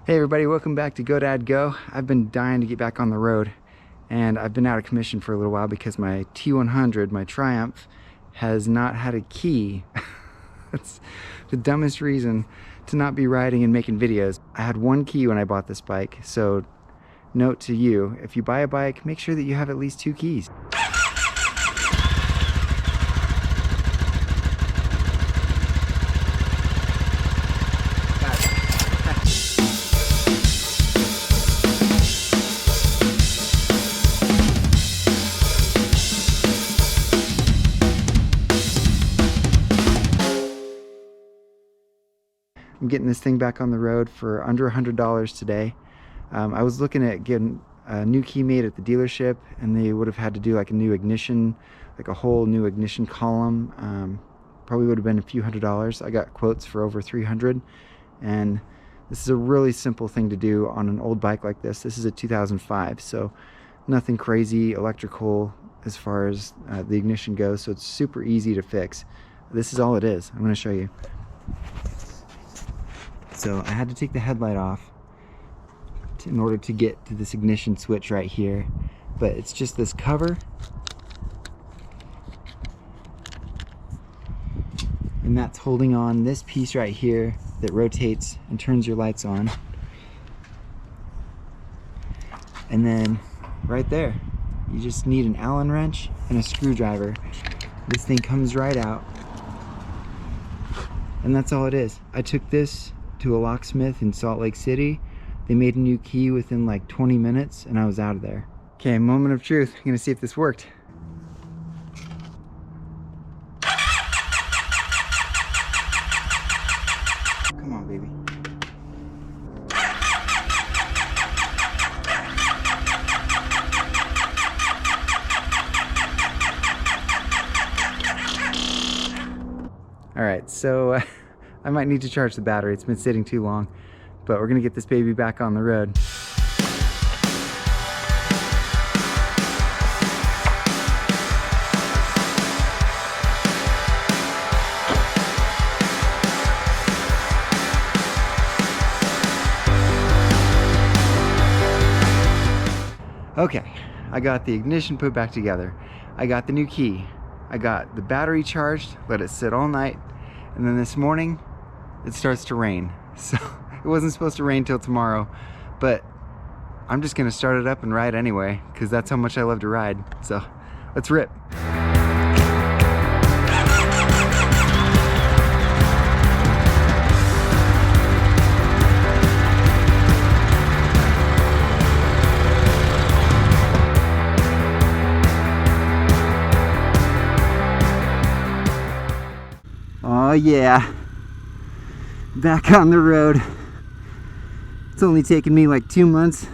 Hey everybody, welcome back to GoDad Go. I've been dying to get back on the road, and I've been out of commission for a little while because my T100, my Triumph, has not had a key. That's the dumbest reason to not be riding and making videos. I had one key when I bought this bike, so note to you, if you buy a bike, make sure that you have at least 2 keys. I'm getting this thing back on the road for under $100 today. I was looking at getting a new key made at the dealership, and they would have had to do like a new ignition, like a whole new ignition column. Probably would have been a few $100s. I got quotes for over $300, and this is a really simple thing to do on an old bike like this. This is a 2005, so nothing crazy electrical as far as the ignition goes, so it's super easy to fix. This is all it is. I'm going to show you. So I had to take the headlight off in order to get to this ignition switch right here, but it's just this cover, and that's holding on this piece right here that rotates and turns your lights on. And then right there, you just need an Allen wrench and a screwdriver. This thing comes right out, and that's all it is. I took this to a locksmith in Salt Lake City. They made a new key within like 20 minutes and I was out of there. Okay, moment of truth. I'm gonna see if this worked. Come on, baby. All right, so I might need to charge the battery. It's been sitting too long, but we're gonna get this baby back on the road. Okay, I got the ignition put back together. I got the new key. I got the battery charged, let it sit all night, and then this morning, it starts to rain. So it wasn't supposed to rain till tomorrow, but I'm just gonna start it up and ride anyway, because that's how much I love to ride. So let's rip. Oh yeah, back on the road. It's only taken me like 2 months,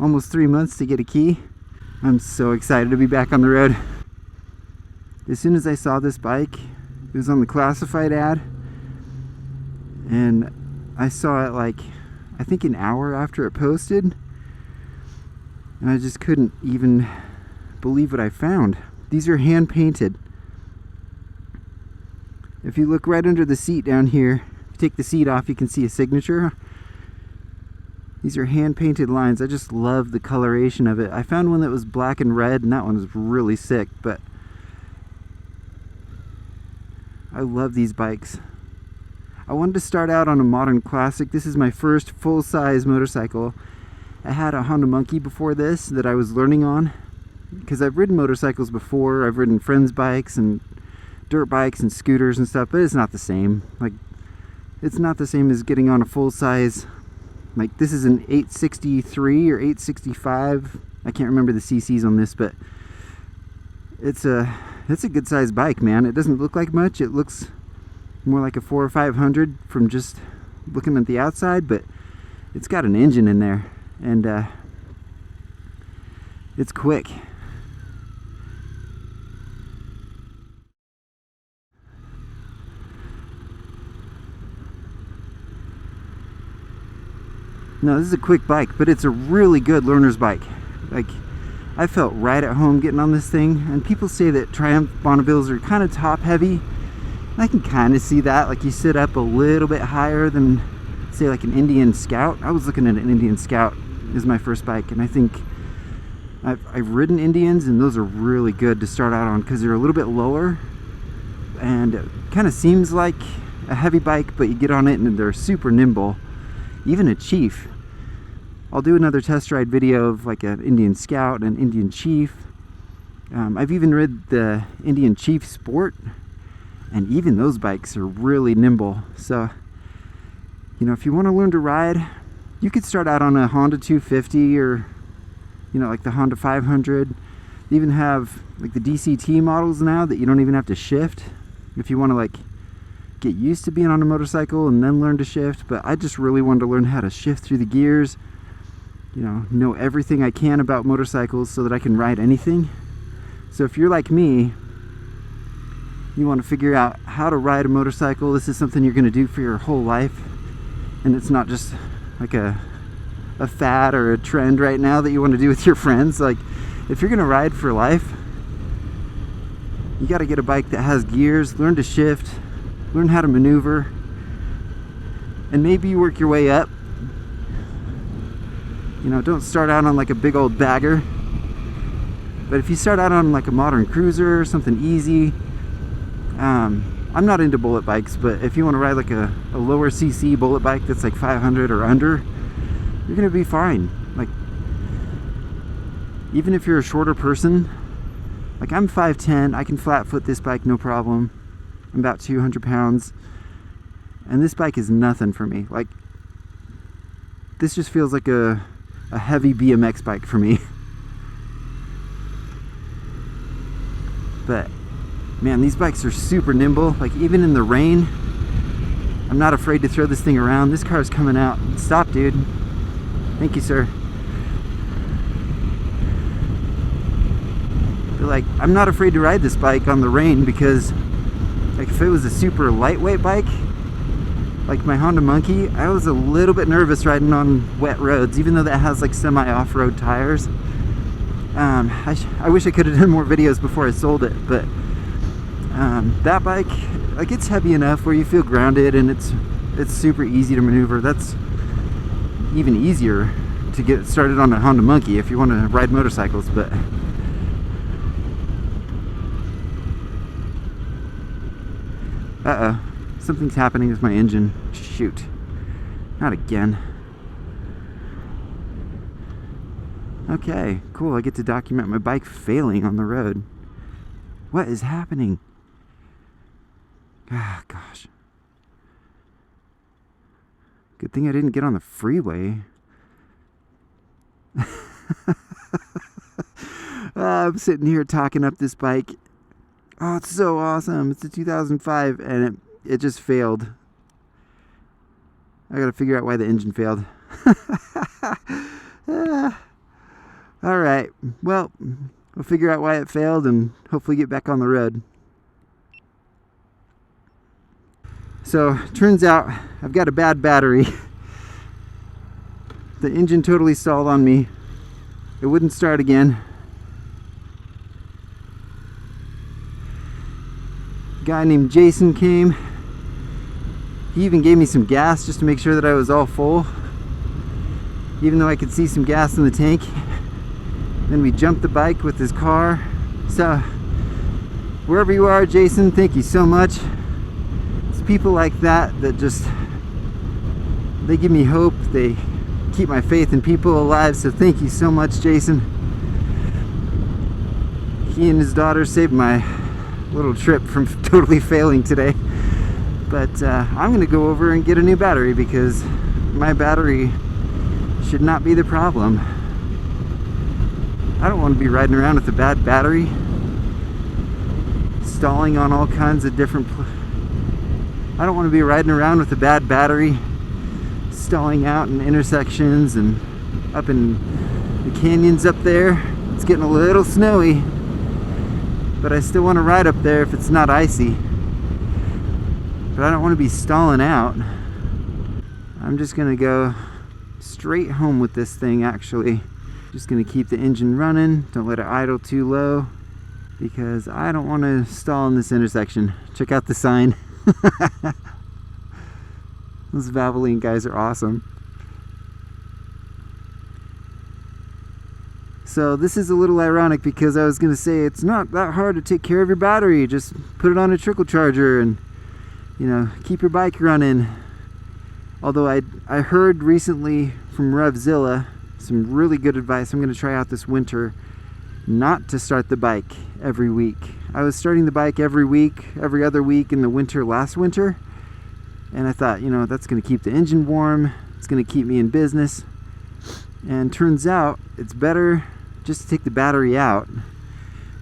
almost 3 months to get a key. I'm so excited to be back on the road. As soon as I saw this bike, it was on the classified ad, and I saw it like, I think an hour after it posted, and I just couldn't even believe what I found. These are hand painted. If you look right under the seat down here, if you take the seat off, you can see a signature. These are hand-painted lines. I just love the coloration of it. I found one that was black and red, and that one was really sick, but I love these bikes. I wanted to start out on a modern classic. This is my first full-size motorcycle. I had a Honda Monkey before this that I was learning on, because I've ridden motorcycles before. I've ridden friends' bikes and dirt bikes and scooters and stuff, but it's not the same. Like, it's not the same as getting on a full-size, like this is an 863 or 865. I can't remember the cc's on this, but it's a good sized bike, man. It doesn't look like much. It looks more like a 400 or 500 from just looking at the outside, but it's got an engine in there, and it's quick. No, this is a quick bike, but it's a really good learner's bike. Like, I felt right at home getting on this thing, and people say that Triumph Bonnevilles are kind of top heavy. I can kind of see that, like you sit up a little bit higher than say like an Indian Scout. I was looking at an Indian Scout as my first bike, and I think I've ridden Indians, and those are really good to start out on because they're a little bit lower, and it kind of seems like a heavy bike, but you get on it and they're super nimble. Even a Chief. I'll do another test ride video of like an Indian Scout and an Indian Chief. I've even ridden the Indian Chief Sport, and even those bikes are really nimble. So, you know, if you want to learn to ride, you could start out on a Honda 250 or, you know, like the Honda 500. They even have like the DCT models now that you don't even have to shift if you want to like get used to being on a motorcycle and then learn to shift. But I just really wanted to learn how to shift through the gears, you know everything I can about motorcycles so that I can ride anything. So if you're like me, you want to figure out how to ride a motorcycle, this is something you're going to do for your whole life, and it's not just like a fad or a trend right now that you want to do with your friends. Like, if you're going to ride for life, you got to get a bike that has gears, learn to shift, learn how to maneuver, and maybe you work your way up. You know, don't start out on like a big old bagger, but if you start out on like a modern cruiser or something easy, I'm not into bullet bikes, but if you want to ride like a lower cc bullet bike that's like 500 or under, you're gonna be fine. Like, even if you're a shorter person, like I'm 5'10", I can flat foot this bike no problem. I'm about 200 pounds, and this bike is nothing for me. Like, this just feels like a heavy BMX bike for me. But man, these bikes are super nimble. Like, even in the rain, I'm not afraid to throw this thing around. This car's coming out. Stop, dude. Thank you, sir. But like, I'm not afraid to ride this bike on the rain because, like, if it was a super lightweight bike, like my Honda Monkey, I was a little bit nervous riding on wet roads, even though that has like semi-off-road tires. I wish I could have done more videos before I sold it, but that bike, like, it's heavy enough where you feel grounded, and it's super easy to maneuver. That's even easier to get started on a Honda Monkey if you want to ride motorcycles. But uh-oh, something's happening with my engine. Shoot, not again. Okay, cool, I get to document my bike failing on the road. What is happening? Ah, gosh. Good thing I didn't get on the freeway. I'm sitting here talking up this bike. Oh, it's so awesome. It's a 2005, and it just failed. I gotta figure out why the engine failed. Alright, well, we'll figure out why it failed and hopefully get back on the road. So, turns out I've got a bad battery. The engine totally stalled on me. It wouldn't start again. A guy named Jason came. He even gave me some gas just to make sure that I was all full, even though I could see some gas in the tank. Then we jumped the bike with his car. So, wherever you are, Jason, thank you so much. It's people like that that just, they give me hope. They keep my faith in people alive. So thank you so much, Jason. He and his daughter saved my little trip from totally failing today. But I'm gonna go over and get a new battery because my battery should not be the problem. I don't want to be riding around with a bad battery, stalling on all kinds of different I don't want to be riding around with a bad battery, stalling out in intersections and up in the canyons up there. It's getting a little snowy, but I still want to ride up there if it's not icy. But I don't want to be stalling out. I'm just gonna go straight home with this thing, actually. Just gonna keep the engine running, don't let it idle too low, because I don't want to stall in this intersection. Check out the sign. Those Valvoline guys are awesome. So this is a little ironic because I was going to say it's not that hard to take care of your battery. Just put it on a trickle charger and, you know, keep your bike running. Although I heard recently from RevZilla some really good advice I'm going to try out this winter, not to start the bike every week. I was starting the bike every week, every other week in the winter last winter, and I thought, you know, that's going to keep the engine warm, it's going to keep me in business. And turns out it's better just to take the battery out,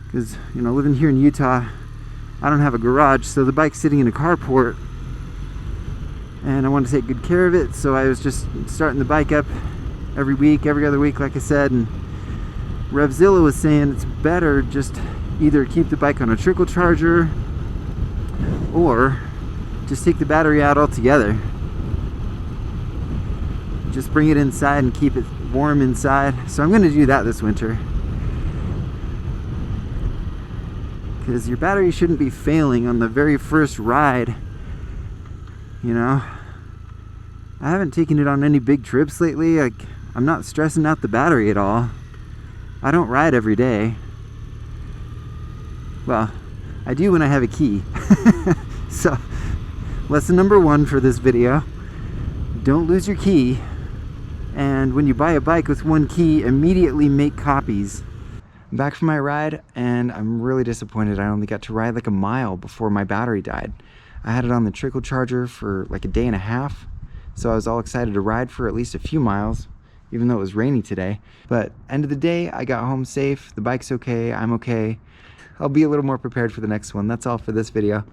because, you know, living here in Utah, I don't have a garage, so the bike's sitting in a carport, and I want to take good care of it, so I was just starting the bike up every week, every other week, like I said. And RevZilla was saying it's better just either keep the bike on a trickle charger or just take the battery out altogether. Just bring it inside and keep it warm inside. So I'm going to do that this winter, because your battery shouldn't be failing on the very first ride. You know, I haven't taken it on any big trips lately. Like, I'm not stressing out the battery at all. I don't ride every day. Well, I do when I have a key. So lesson number 1 for this video: don't lose your key. And when you buy a bike with one key, immediately make copies. I'm back from my ride, and I'm really disappointed I only got to ride like a mile before my battery died. I had it on the trickle charger for like a day and a half, so I was all excited to ride for at least a few miles, even though it was rainy today. But end of the day, I got home safe, the bike's okay, I'm okay. I'll be a little more prepared for the next one. That's all for this video.